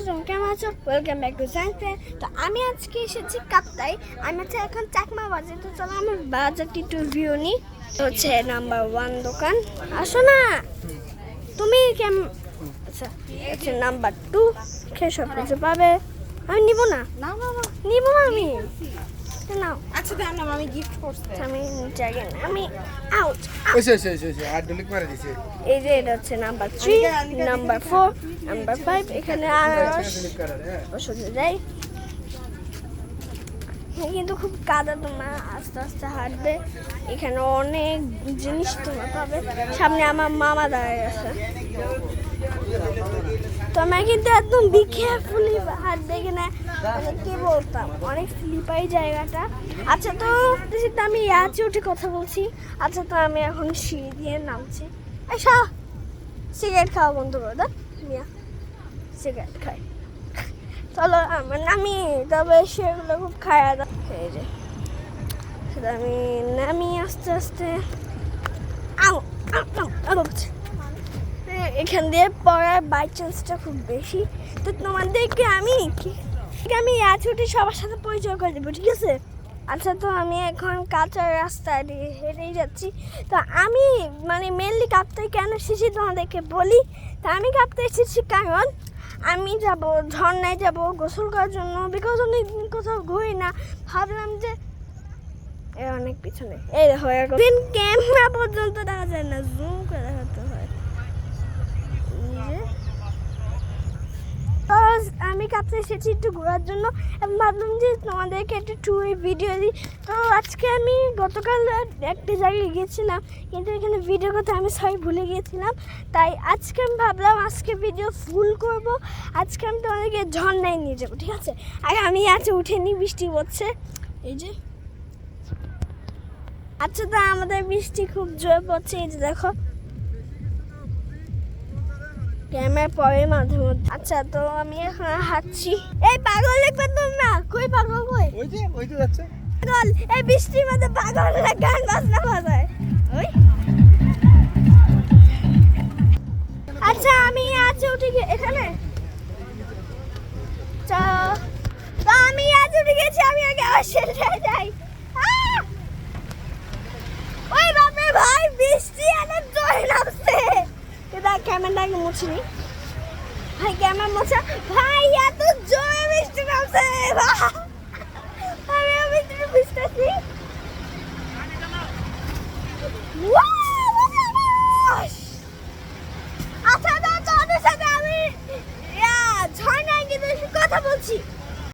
তোমরা কেমন আছো? Welcome back to science. তো আমি আজকে এসেছি কাপ্তাই। আমি হচ্ছে এখন চাকমা বাজার। তো চলো আমার বাজারটি একটু ভিউ নি। হচ্ছে নাম্বার 1 দোকান। আসো না তুমি কেমন? আচ্ছা হচ্ছে নাম্বার 2 খেয়ে সব কিছু পাবে। আমি নিব না, না বাবা নিব না আমি। নাও আচ্ছা দাও না আমি গিফট করতে আমি নিচে আগে না, আমি আউট। ওইসে আর ডলিক মারা দিছে এই যে এটা হচ্ছে নাম্বার 3, নাম্বার 4, নাম্বার 5। এখানে আনারস ওষুধ দেয়। কিন্তু খুব কাদা, তোমরা আস্তে আস্তে হাঁটবে। এখানে অনেক জিনিস তোমরা পাবে। সামনে আমার মামা দাঁড়িয়ে আছে। তোমরা কিন্তু একদম বিকেয়ারফুলি হাঁটবে। এখানে কি বলতাম, অনেক স্লিপারি জায়গাটা। আচ্ছা তো আমি ইয়াচে উঠে কথা বলছি। আচ্ছা তো আমি এখন সিঁড়ি দিয়ে নামছি। সিগারেট খাওয়া বন্ধ করে দাও মিয়া, সিগারেট খাই। চলো আমার নামি, তবে সেগুলো খুব খায়া দাও। এই যে সেটা আমি নামি আস্তে আস্তে। এখান দিয়ে পড়ার বাই চান্সটা খুব বেশি। তো তোমাদেরকে আমি ছুটি সবার সাথে পরিচয় করে দেবো, ঠিক আছে? আচ্ছা তো আমি এখন কাঁচা রাস্তা দিয়ে হেঁটেই যাচ্ছি। তো আমি মেনলি কাপ্তাই কেন এসেছি তোমাদেরকে বলি। তা আমি কাপ্তাই এসেছি কারণ আমি যাব ঝর্ণায় যাব গোসল করার জন্য। বিকজ অনেক কোথাও ঘুরি না, ভাবলাম যে অনেক পিছনে এই দেখো ক্যামেরা পর্যন্ত দেখা যায় না, জুম করে দেখাতে হয়। আমি কাছে এসেছি একটু ঘোরার জন্য। ভাবলাম যে তোমাদেরকে একটা ট্যুরে ভিডিও দিই। তো আজকে আমি গতকাল একটা জায়গায় গিয়েছিলাম, কিন্তু এখানে ভিডিও করতে আমি ভুলে গিয়েছিলাম। তাই আজকে আমি ভাবলাম আজকে ভিডিও ফুল করব। আজকে আমি তোমাদেরকে ঝর্ণায় নিয়ে যাবো, ঠিক আছে? আর আমি আছে উঠে নি, বৃষ্টি পড়ছে এই যে। আচ্ছা তো আমাদের বৃষ্টি খুব জোরে পড়ছে, এই যে দেখো ক্যামেরা পরে মাঝে মধ্যে। আচ্ছা তো আমি এখন হাঁটছি। এই পাগল দেখবে তোমরা, কই পাগল কই? ওই তো যাচ্ছে পাগল এই বৃষ্টির মধ্যে পাগল গান বাজনা বাজায় ওই। আচ্ছা আমি আজ উঠে এখানে তো আমি আজ উঠে গেছি। আমি আগে অস্ট্রেলিয়ায় যাই। ওই বাপরে ভাই, বৃষ্টি এত জোরে নামছে। এটা ক্যামেরাটাকে মুছিনি ভাই, ক্যামেরা মোছা ভাই, এত জোরে বৃষ্টি নামছে। আমি বৃষ্টিতে ভিজতেছি। আচ্ছা তো তোদের সাথে আমি ঝর্ণায় কিন্তু কথা বলছি।